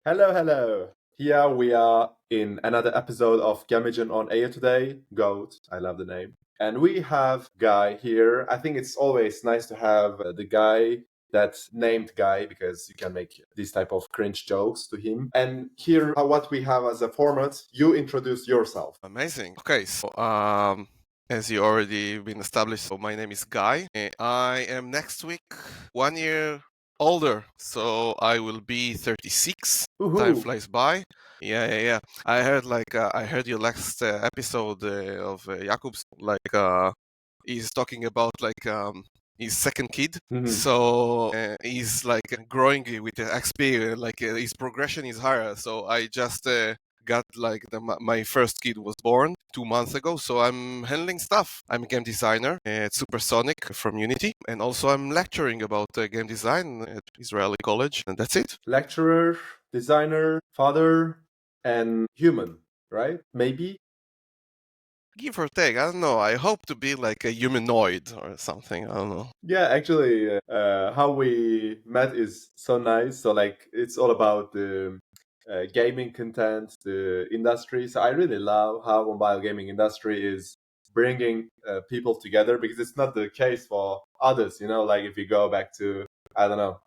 Hello, hello. Here we are in another episode of 𝐿 on Air today. GOAT, I love the name. And we have Guy here. I think it's always nice to have the guy that's named Guy because you can make these type of cringe jokes to him. And here, what we have as a format, you introduce yourself. Amazing. Okay, so as you already been established, so my name is Guy. I am next week 1 year older, so I will be 36. Time Woohoo! flies by. Yeah. I heard your last episode of Jakub's he's talking about his second kid. Mhm. So he's growing with the XP, his progression is higher. So I just got my first kid was born 2 months ago, so I'm handling stuff. I'm a game designer at SuperSonic from Unity, and also I'm lecturing about game design at Israeli College, and that's it. Lecturer, designer, father, and human, right? Maybe? Give or take, I don't know. I hope to be like a humanoid or something. I don't know. Yeah, actually, how we met is so nice. So, it's all about the gaming content, the industry. So, I really love how mobile gaming industry is bringing people together because it's not the case for others. Like if you go back to, I don't know,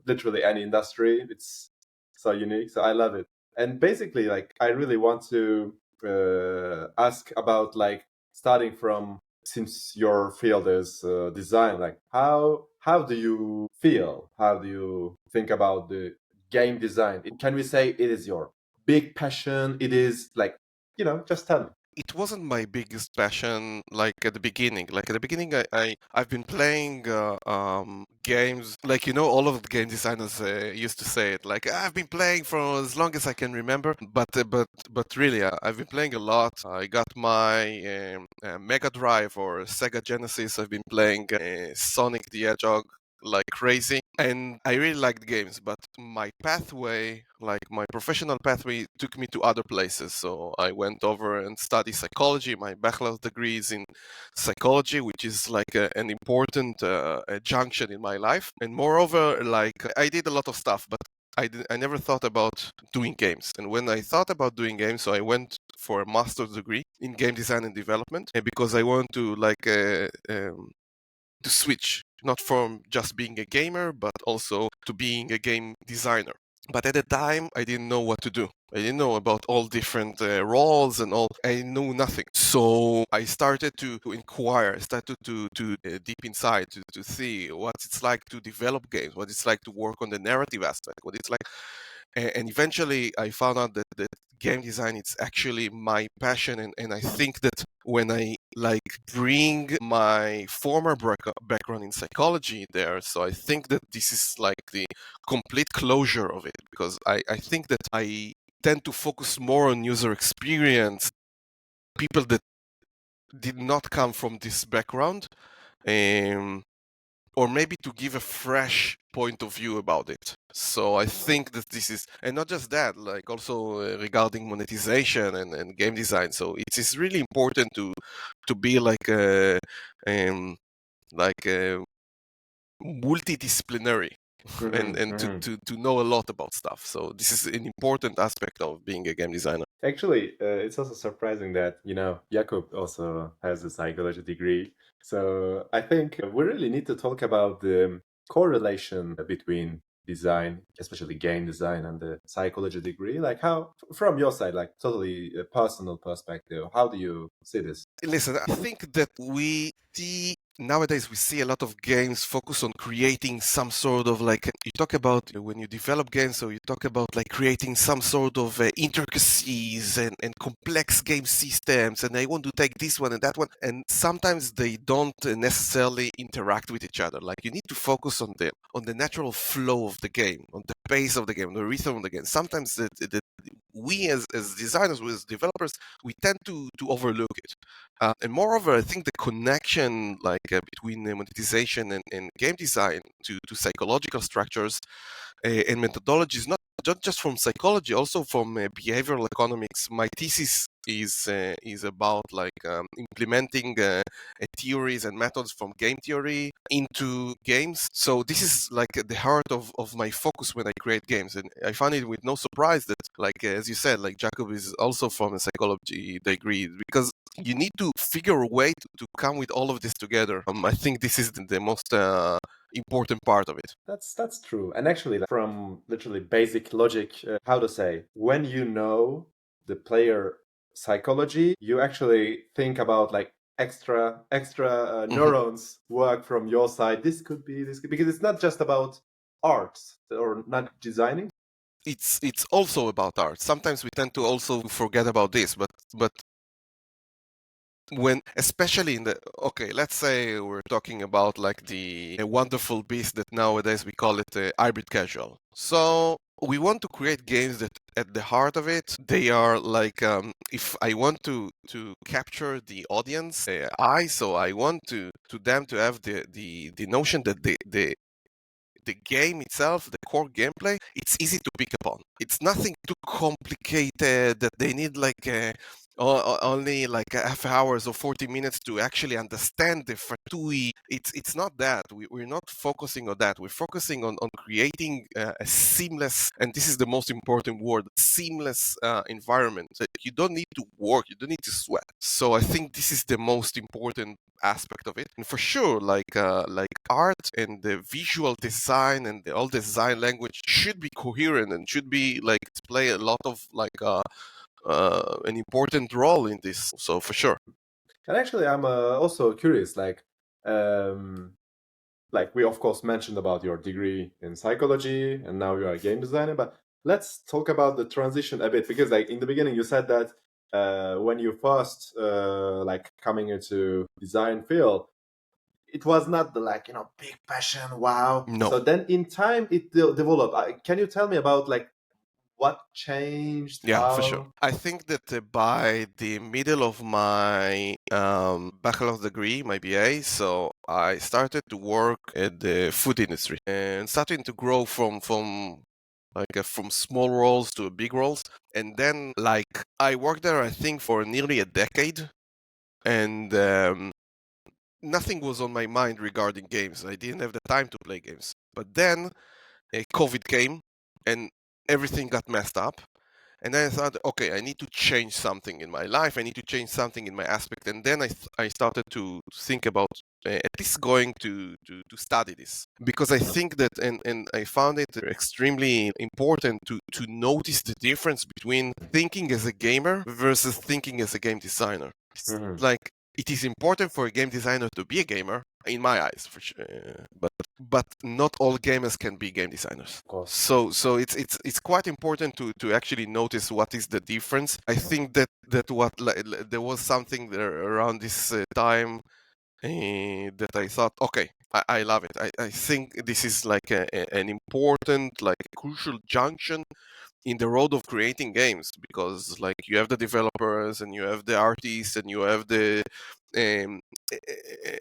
literally any industry, it's so unique. So, I love it. And basically, I really want to ask about starting from, since your field is design, how do you feel? How do you think about the game design? Can we say it is your big passion? It is just tell me. It wasn't my biggest passion at the beginning. Like at the beginning, I've been playing games. All of the game designers used to say it. I've been playing for as long as I can remember. But really, I've been playing a lot. I got my Mega Drive or Sega Genesis. I've been playing Sonic the Hedgehog like crazy, and I really liked games, but my pathway, my professional pathway, took me to other places. So I went over and studied psychology. My bachelor's degree is in psychology, which is an important junction in my life. And moreover, I did a lot of stuff, but I never thought about doing games. And when I thought about doing games, so I went for a master's degree in game design and development, and because I want to switch, not from just being a gamer, but also to being a game designer. But at the time, I didn't know what to do. I didn't know about all different roles and all. I knew nothing. So I started to inquire. I started to deep inside to see what it's like to develop games, what it's like to work on the narrative aspect, what it's like. And eventually, I found out that game design is actually my passion, and I think that when I bring my former background in psychology there, so I think that this is the complete closure of it, because I think that I tend to focus more on user experience, people that did not come from this background, or maybe to give a fresh point of view about it. So I think that this is, and not just that, also regarding monetization and game design. So it is really important to be a multidisciplinary and to know a lot about stuff. So this is an important aspect of being a game designer. Actually, it's also surprising that, Jakub also has a psychology degree. So I think we really need to talk about the correlation between design, especially game design, and the psychology degree. How, from your side, totally a personal perspective, how do you see this? Listen, I think that nowadays we see a lot of games focus on creating some sort of you talk about when you develop games, so you talk about creating some sort of intricacies and complex game systems, and they want to take this one and that one, and sometimes they don't necessarily interact with each other. You need to focus on the natural flow of the game, on the pace of the game, the rhythm of the game. Sometimes we as designers, we as developers, we tend to overlook it. And moreover, I think the connection between monetization and game design to psychological structures and methodologies, not just from psychology, also from behavioral economics. My thesis is about like implementing theories and methods from game theory into games. So this is like the heart of my focus when I create games, and I find it with no surprise that, like as you said, like Jacob is also from a psychology degree, because you need to figure a way to come with all of this together. I think this is the most important part of it. That's true. And actually, like, from literally basic logic, how to say, when you know the player psychology, you actually think about like extra Mhm. neurons work from your side. This could, because it's not just about art or not designing. It's also about art. Sometimes we tend to also forget about this, but when, especially in the, okay, let's say we're talking about like the wonderful beast that nowadays we call it hybrid casual. So we want to create games that at the heart of it, they are like, if I want to capture the audience eye, so I want to them to have the notion that the game itself, the core gameplay, it's easy to pick up on. It's nothing too complicated that they need like only like a half hours or 40 minutes to actually understand the fatui. It's not that. We're not focusing on that. We're focusing on creating a seamless, and this is the most important word, seamless environment. That you don't need to work, you don't need to sweat. So I think this is the most important aspect of it. And for sure, like art and the visual design and all design language should be coherent and should be like play a lot of like an important role in this. So for sure. And actually, I'm also curious, like we of course mentioned about your degree in psychology and now you are a game designer, but let's talk about the transition a bit, because like in the beginning you said that when you first like coming into design field, it was not the like, you know, big passion, wow. No. So then in time it developed. Can you tell me about like what changed, Yeah, for sure. how? I think that by the middle of my bachelor's degree, my BA, so I started to work at the food industry and starting to grow from like from small roles to big roles. And then like I worked there, I think, for nearly a decade, and nothing was on my mind regarding games. I didn't have the time to play games. But then COVID came and everything got messed up. And then I thought, okay, I need to change something in my life. I need to change something in my aspect. And then I started to think about at least going to study this. Because I think that, and I found it extremely important to notice the difference between thinking as a gamer versus thinking as a game designer. It's Mhm. like, it is important for a game designer to be a gamer, in my eyes, for sure. But not all gamers can be game designers. Of course. So it's quite important to actually notice what is the difference. I think that what there was something there around this time that I thought, okay, I love it. I think this is like an important, like crucial junction in the road of creating games, because like you have the developers and you have the artists and you have the um,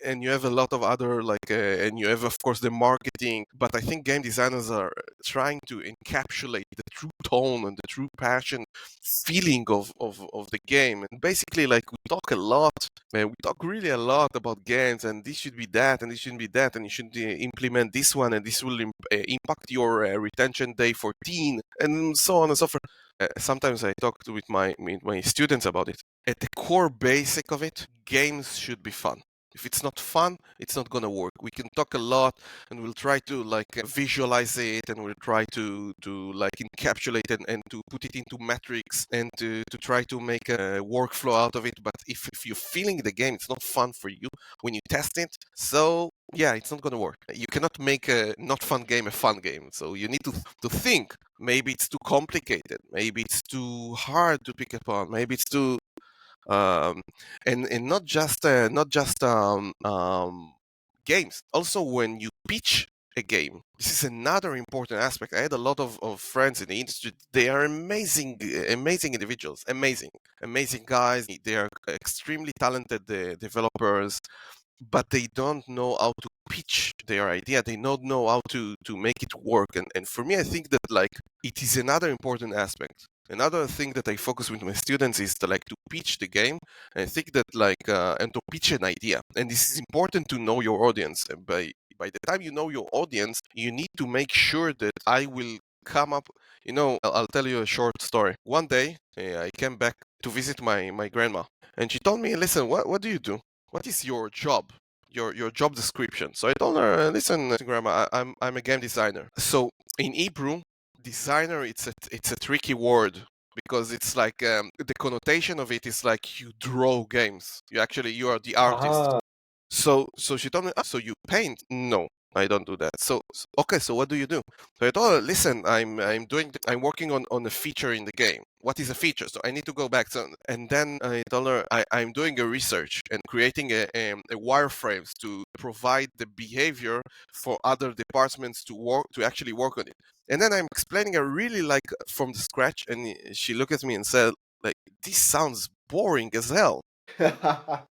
and you have a lot of other like and you have of course the marketing, but I think game designers are trying to encapsulate the true tone and the true passion feeling of the game. And basically, like, we talk a lot, man, we talk really a lot about games, and this should be that and this shouldn't be that, and you should implement this one, and this will impact your retention day 14, and so on and so forth. Sometimes I talk with my students about it. At the core basic of it, games should be fun. If it's not fun, it's not gonna work. We can talk a lot, and we'll try to like visualize it, and we'll try to like encapsulate and to put it into metrics, and to try to make a workflow out of it. But if you're feeling the game, it's not fun for you when you test it. So yeah, it's not gonna work. You cannot make a not fun game a fun game. So you need to think. Maybe it's too complicated. Maybe it's too hard to pick up on. Maybe it's too um, and not just games. Also, when you pitch a game, this is another important aspect. I had a lot of friends in the industry. They are amazing individuals, amazing guys. They are extremely talented developers, but they don't know how to pitch their idea. They don't know how to make it work. And for me, I think that like it is another important aspect. Another thing that I focus with my students is to pitch the game. I think that and to pitch an idea. And this is important to know your audience. And by the time you know your audience, you need to make sure that I will come up. I'll tell you a short story. One day, I came back to visit my grandma, and she told me, "Listen, what do you do? What is your job? Your job description?" So I told her, "Listen, grandma, I'm a game designer." So in Hebrew, designer, it's a tricky word because it's the connotation of it is like you draw games. You are the artist. Ah. So she told me, so you paint? No, I don't do that. Okay, so what do you do? So I told her, listen, I'm working on a feature in the game. What is a feature? So I need to go back. And then I told her I'm doing a research and creating a wireframes to provide the behavior for other departments to actually work on it. And then I'm explaining her really from the scratch, and she looked at me and said, this sounds boring as hell.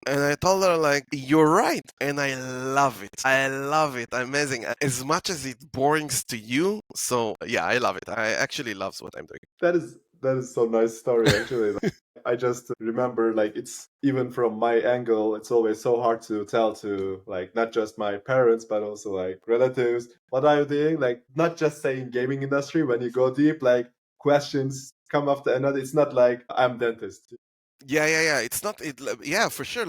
And I told her, you're right. And I love it. I love it. Amazing. As much as it borings to you. So, yeah, I love it. I actually love what I'm doing. That is so nice story, actually. I just remember, it's even from my angle, it's always so hard to tell to, not just my parents, but also, relatives. What are you doing? Not just saying gaming industry. When you go deep, questions come after another. It's not like I'm dentist. Yeah. It's not. Yeah, for sure.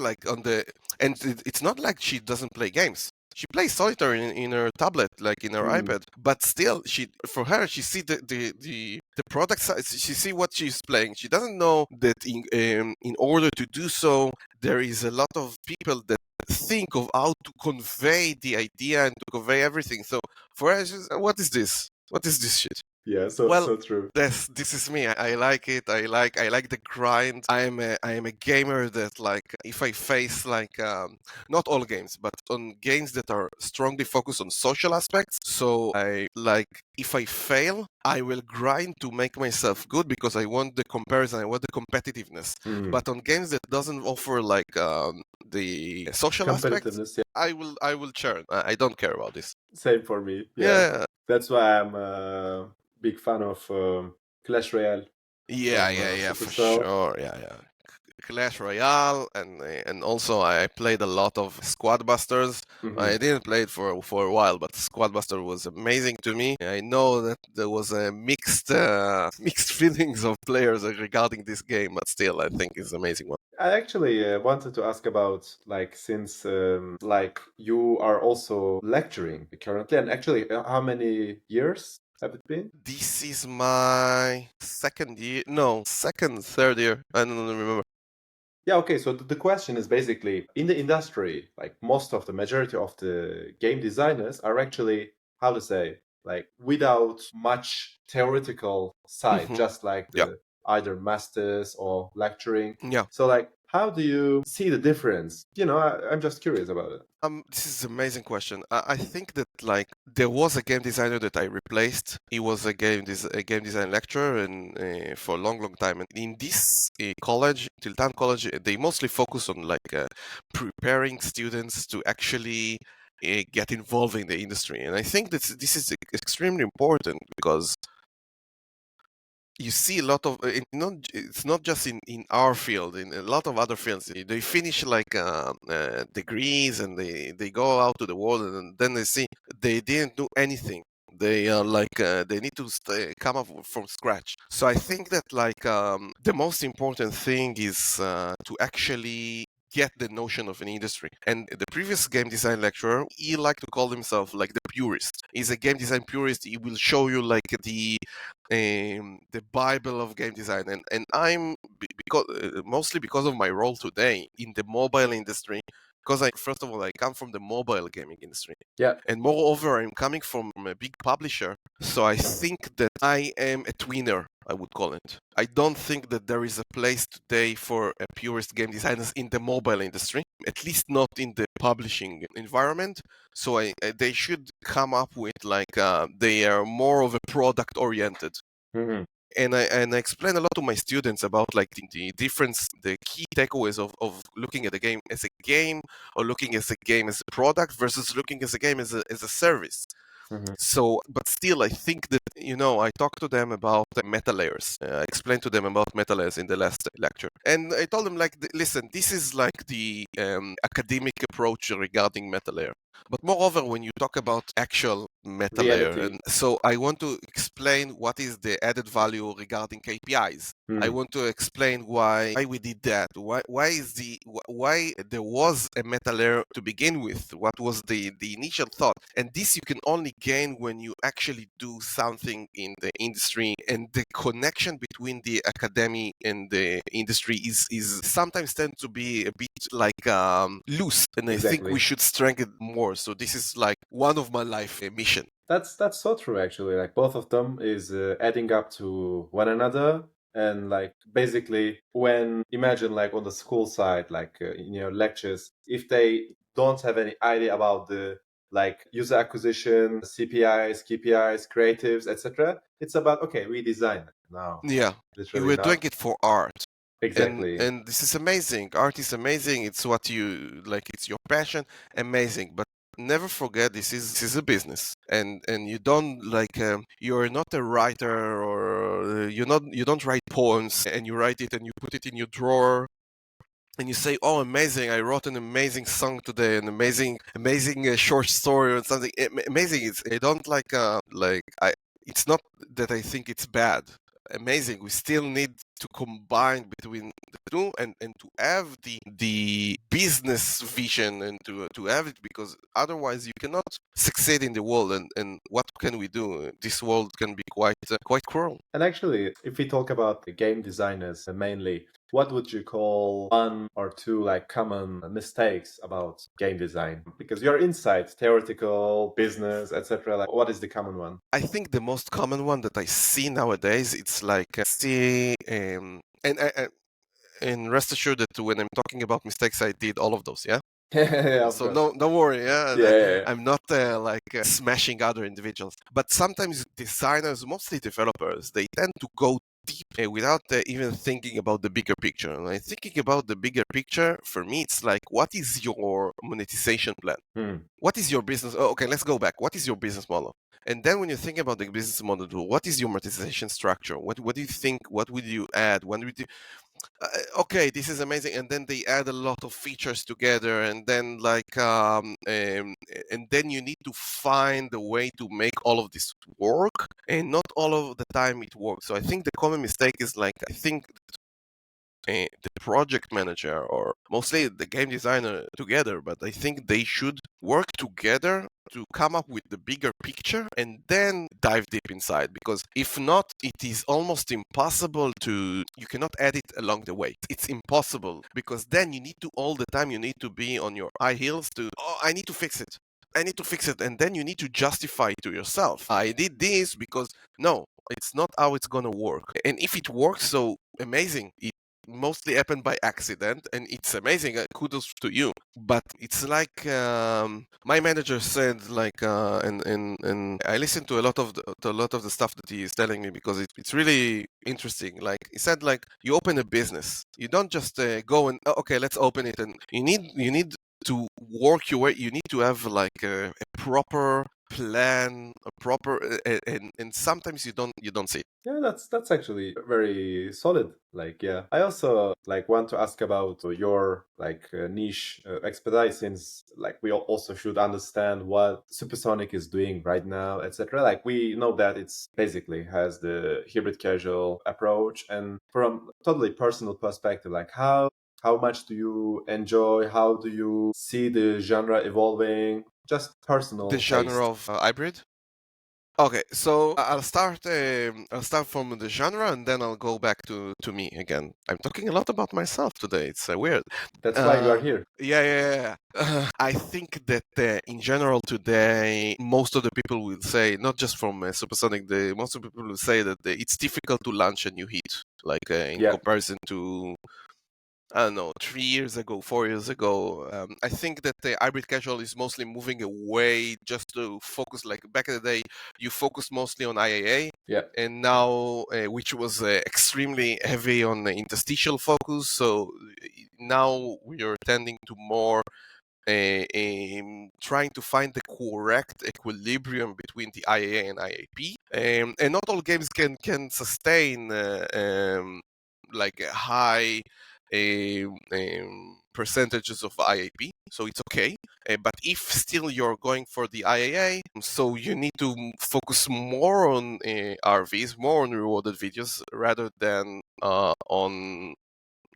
It's not like she doesn't play games. She plays solitaire in her tablet, in her iPad. But still, for her, she see the product size. She see what she's playing. She doesn't know that in order to do so, there is a lot of people that think of how to convey the idea and to convey everything. So for her, what is this? What is this shit? Yeah, so true. This is me. I like it. I like the grind. I am a gamer that if I face not all games, but on games that are strongly focused on social aspects. So I if I fail, I will grind to make myself good because I want the comparison. I want the competitiveness. But on games that doesn't offer the social aspects, competitiveness, yeah. I will churn. I don't care about this. Same for me. Yeah. That's why I'm a big fan of Clash Royale Yeah, from for Supercell. sure. Yeah. Clash Royale, and also I played a lot of Squad Busters. I didn't play it for a while, but Squad Buster was amazing to me. I know that there was a mixed feelings of players regarding this game, but still, I think it's an amazing one. I actually wanted to ask about since you are also lecturing currently, and actually how many years have it been? This is my third year. I don't remember. Yeah, okay. So the question is basically in the industry, most of the majority of the game designers are actually, how to say, without much theoretical side, just Yeah. the either masters or lecturing. Yeah. So how do you see the difference? I'm just curious about it. This is an amazing question. I think that there was a game designer that I replaced. He was a game design lecturer, and for a long time. And in this college, Tiltan College, they mostly focus on preparing students to actually get involved in the industry. And I think that this is extremely important because you see a lot of it's not just in our field, in a lot of other fields they finish degrees and they go out to the world, and then they see they didn't do anything. They are they need to come up from scratch. So I think that the most important thing is to actually get the notion of an industry. And the previous game design lecturer, he liked to call himself the purist. He's a game design purist. He will show you the Bible of game design, and I'm because mostly because of my role today in the mobile industry. Because first of all, I come from the mobile gaming industry. Yeah. And moreover, I'm coming from a big publisher. So I think that I am a tweener, I would call it. I don't think that there is a place today for a purist game designers in the mobile industry, at least not in the publishing environment. So they should come up with they are more of a product oriented. And I explain a lot to my students about the difference, the key takeaways of looking at a game as a game, or looking at a game as a product versus looking at a game as a service. Mhm. So, but still, I think that, I talked to them about the meta layers. I explained to them about meta layers in the last lecture. And I told them, like, listen, this is like the academic approach regarding meta layer. But moreover, when you talk about actual meta layer, Reality. and so I want to explain what is the added value regarding KPIs. I want to explain why we did that. Why there was a meta layer to begin with. What was the initial thought? And this you can only gain when you actually do something in the industry. And the connection between the academy and the industry is sometimes tend to be a bit like loose. And I think we Exactly. should strengthen more. So this is like one of my life mission. That's so true, actually. Like both of them is adding up to one another. And like basically when imagine like on the school side, like in your lectures, if they don't have any idea about the like user acquisition, CPIs, KPIs, creatives, etc., it's about okay, we design it now, Yeah, literally we're doing now. it for art. and Exactly. and this is amazing. Art is amazing. It's what you like. It's your passion. Amazing. But never forget, this is a business, and you don't like you're not a writer, or you don't write poems and you write it and you put it in your drawer and you say, "Oh, amazing! I wrote an amazing song today, an amazing short story or something amazing." I don't like I. It's not that I think it's bad. Amazing. We still need to combine between the two, and to have the business vision, and to have it, because otherwise you cannot succeed in the world. And what can we do? This world can be quite cruel. And actually, if we talk about the game designers mainly, what would you call one or two like common mistakes about game design? Because you're inside theoretical, business, etc. Like, what is the common one? I think the most common one that I see nowadays, it's like see, and rest assured that when I'm talking about mistakes, I did all of those. Yeah. Yeah, of So course. no, don't worry. Yeah, Yeah, yeah, yeah. I'm not smashing other individuals, but sometimes designers, mostly developers, they tend to go deep without even thinking about the bigger picture. And I thinking about the bigger picture, for me, it's like, what is your monetization plan? Hmm. What is your business? Oh, okay, let's go back. What is your business model? And then when you think about the business model, what is your monetization structure? What do you think? What would you add? When would you okay, this is amazing, and then they add a lot of features together, and then and then you need to find a way to make all of this work, and not all of the time it works. So I think the common mistake is like, I think the project manager, or mostly the game designer together, but I think they should work together to come up with the bigger picture and then dive deep inside, because if not, it is almost impossible to, you cannot add it along the way. It's impossible, because then you need to, all the time you need to be on your high heels to, oh, I need to fix it, and then you need to justify it to yourself. I did this because, no, it's not how it's gonna work. And if it works, so amazing. It mostly happened by accident, and it's amazing. Kudos to you. But it's like, my manager said, like, and I listened to a lot of the stuff that he is telling me, because it's really interesting. Like he said, like, you open a business, you don't just go and, "Oh, okay, let's open it," and you need to work your way. You need to have like a proper plan, a proper, and sometimes you don't see it. Yeah, that's actually very solid. Like, yeah, I also like want to ask about your like niche expertise, since like we also should understand what Supersonic is doing right now, etc. Like we know that it's basically has the hybrid casual approach, and from totally personal perspective, like how much do you enjoy? How do you see the genre evolving? Just The personal genre taste. of hybrid. Okay, so I'll start from the genre, and then I'll go back to me again. I'm talking a lot about myself today. It's weird. That's why you are here. Yeah, yeah, yeah. I think that in general today, most of the people will say, not just from Supersonic, most of the people will say that it's difficult to launch a new hit, like in Yeah. comparison to, I don't know, 3 years ago, 4 years ago. I think that the hybrid casual is mostly moving away just to focus. Like back in the day, you focused mostly on IAA, Yeah. and now, which was extremely heavy on the interstitial focus. So now we are tending to more trying to find the correct equilibrium between the IAA and IAP. And not all games can sustain like a high percentages of IAP, so it's okay. But if still you're going for the IAA, so you need to focus more on RVs, more on rewarded videos, rather than on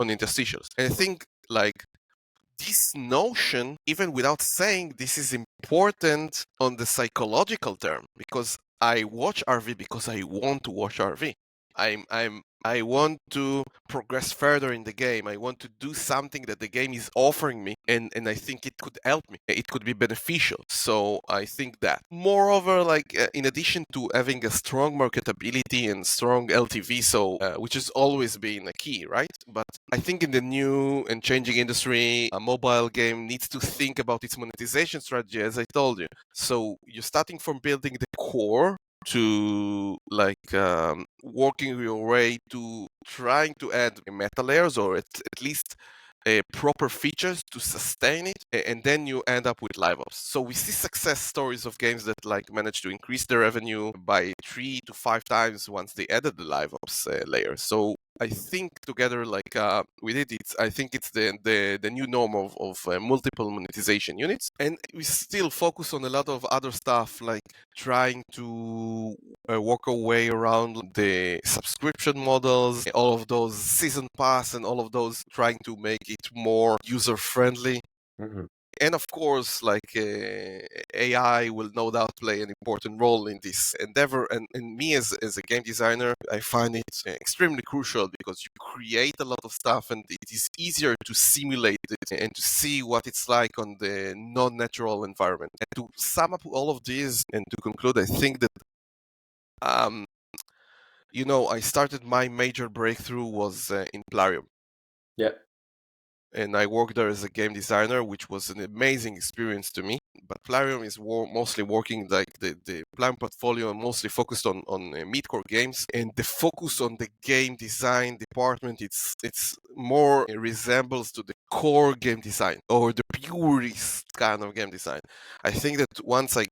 interstitials. And I think like this notion, even without saying this, is important on the psychological term, because I watch RV because I want to watch RV. I want to progress further in the game. I want to do something that the game is offering me, and I think it could help me. It could be beneficial. So I think that. Moreover, like in addition to having a strong marketability and strong LTV, so which has always been a key, right? But I think in the new and changing industry, a mobile game needs to think about its monetization strategy, as I told you. So you're starting from building the core to like working your way to trying to add meta layers, or at least proper features to sustain it, and then you end up with live ops. So we see success stories of games that like managed to increase their revenue by 3 to 5 times once they added the live ops layer. So I think together, like we did it, I think it's the new norm of multiple monetization units, and we still focus on a lot of other stuff, like trying to work our way around the subscription models, all of those season pass, and all of those, trying to make it more user friendly. Mhm. And of course, like AI will no doubt play an important role in this endeavor. And me as a game designer, I find it extremely crucial, because you create a lot of stuff and it is easier to simulate it and to see what it's like on the non-natural environment. And to sum up all of this and to conclude, I think that I started my major breakthrough was in Plarium. Yeah. And I worked there as a game designer, which was an amazing experience to me. But Plarium is mostly working, like the Plarium portfolio mostly focused on mid-core games, and the focus on the game design department, it's more resembles to the core game design, or the purest kind of game design. I think that once I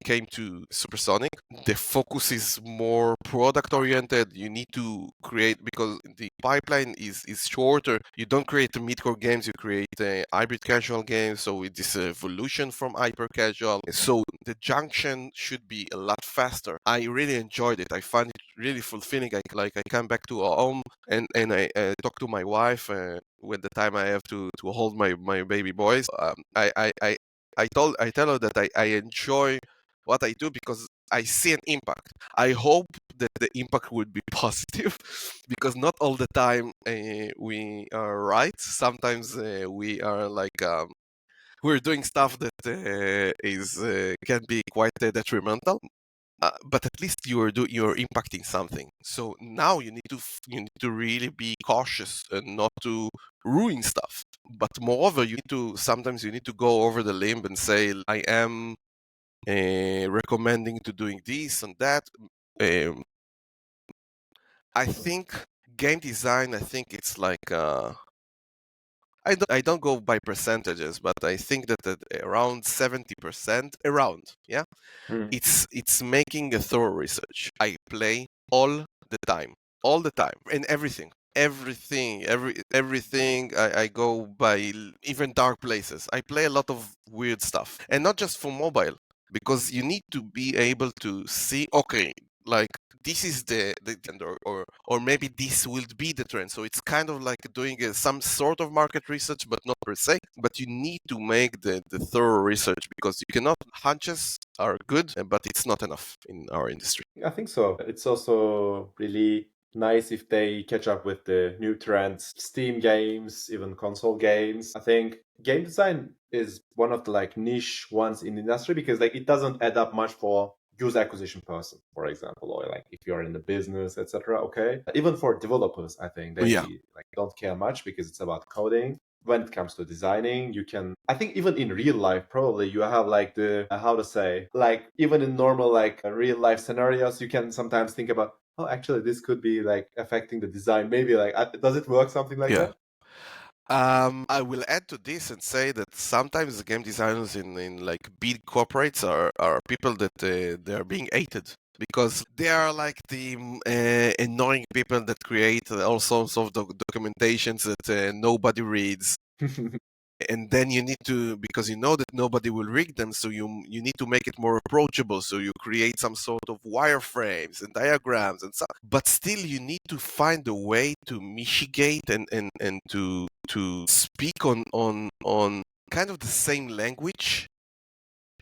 came to SuperSonic, the focus is more product oriented. You need to create, because the pipeline is shorter. You don't create mid-core games, you create hybrid casual games. So it is evolution from hyper casual. So the junction should be a lot faster. I really enjoyed it. I find it really fulfilling. I come back to home and I talk to my wife when the time I have to hold my baby boys. I tell her that I enjoy what I do because I see an impact. I hope that the impact would be positive, because not all the time we are right. Sometimes we are like we're doing stuff that is can be quite detrimental. But at least you're impacting something. So now you need to really be cautious and not to ruin stuff. But moreover, sometimes you need to go over the limb and say, I am recommending to doing this and that. I think game design. I think it's like I don't go by percentages, but I think that at around 70%, around, yeah, Mm. it's making a thorough research. I play all the time, and everything. I go by even dark places. I play a lot of weird stuff, and not just for mobile, because you need to be able to see, okay, like this is the trend, or maybe this will be the trend. So it's kind of like doing some sort of market research, but not per se. But you need to make the thorough research, because you cannot, hunches are good, but it's not enough in our industry. I think so. It's also really nice if they catch up with the new trends, Steam games, even console games. I think game design is one of the like niche ones in the industry, because like it doesn't add up much for user acquisition person, for example, or like if you're in the business, etc. Okay, even for developers, I think Yeah, they like don't care much, because it's about coding. When it comes to designing, you can, I think even in real life, probably you have like the how to say, like even in normal like real life scenarios, you can sometimes think about, oh, actually this could be like affecting the design, maybe like does it work something like yeah. that? I will add to this and say that sometimes the game designers in like big corporates are people that they are being hated because they are like the annoying people that create all sorts of documentations that nobody reads. And then you need to, because you know that nobody will read them, so you need to make it more approachable, so you create some sort of wireframes and diagrams and stuff, but still you need to find a way to mitigate and to speak on kind of the same language,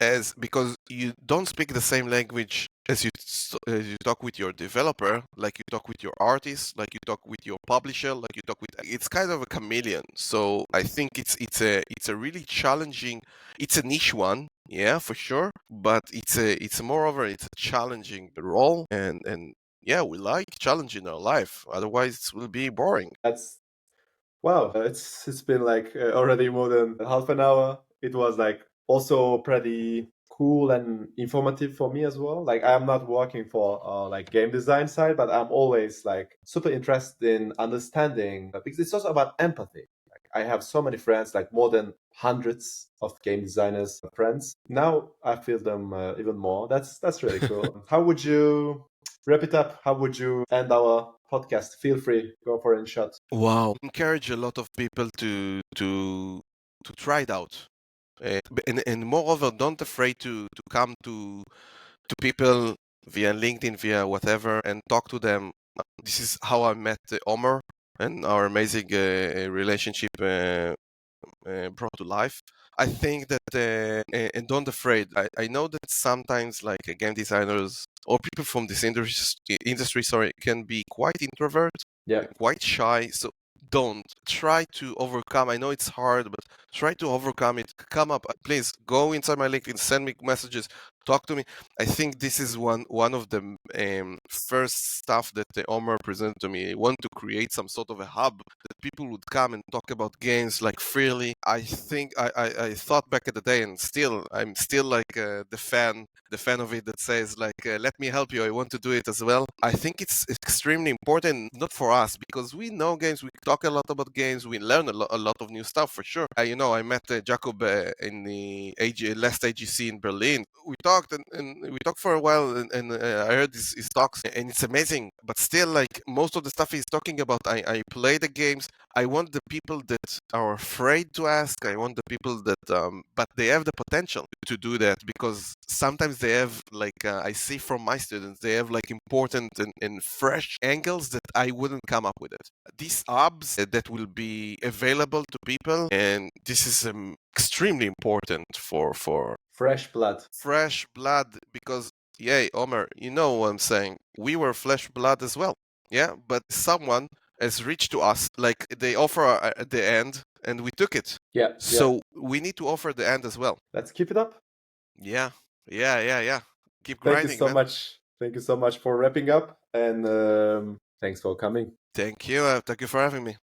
as because you don't speak the same language as you talk with your developer, like you talk with your artist, like you talk with your publisher, like you talk with. It's kind of a chameleon. So I think it's a really challenging. It's a niche one, yeah, for sure. But it's moreover it's a challenging role, and yeah, we like challenge in our life. Otherwise, it will be boring. That's wow. It's been like already more than half an hour. It was like also pretty cool and informative for me as well. Like I'm not working for like game design side, but I'm always like super interested in understanding because it's also about empathy. Like I have so many friends, like more than hundreds of game designers friends. Now I feel them even more. That's really cool. How would you wrap it up? How would you end our podcast? Feel free, go for a shot. Wow, encourage a lot of people to try it out. And moreover, don't afraid to come to people via LinkedIn, via whatever, and talk to them. This is how I met Omer, and our amazing relationship brought to life. I think that, and don't afraid. I know that sometimes, like game designers or people from this industry, sorry, can be quite introvert, Yeah. quite shy. So don't try to overcome. I know it's hard, but try to overcome it. Come up, please go inside my LinkedIn, send me messages, talk to me. I think this is one of the first stuff that Omer presented to me. I want to create some sort of a hub that people would come and talk about games like freely. I think I thought back at the day, and I'm still like the fan of it that says like let me help you, I want to do it as well. I think it's extremely important, not for us because we know games, we talk a lot about games, we learn a lot of new stuff for sure. I met Jacob in the last AGC in Berlin. We talked and we talked for a while, and I heard his talks, and it's amazing. But still, like most of the stuff he's talking about, I play the games. I want the people that are afraid to ask. I want the people that, but they have the potential to do that, because sometimes they have, like, I see from my students, they have like important and fresh angles that I wouldn't come up with it. These hubs that will be available to people, and this is extremely important for Fresh blood. fresh blood, because yeah, Omer, you know what I'm saying. We were flesh blood as well. Yeah, but someone has reached to us, like they offer at the end, and we took it. Yeah. Yeah. So we need to offer the end as well. Let's keep it up. Yeah, yeah. Keep Thank you grinding, so man. much. Thank you so much for wrapping up, and thanks for coming. Thank you for having me.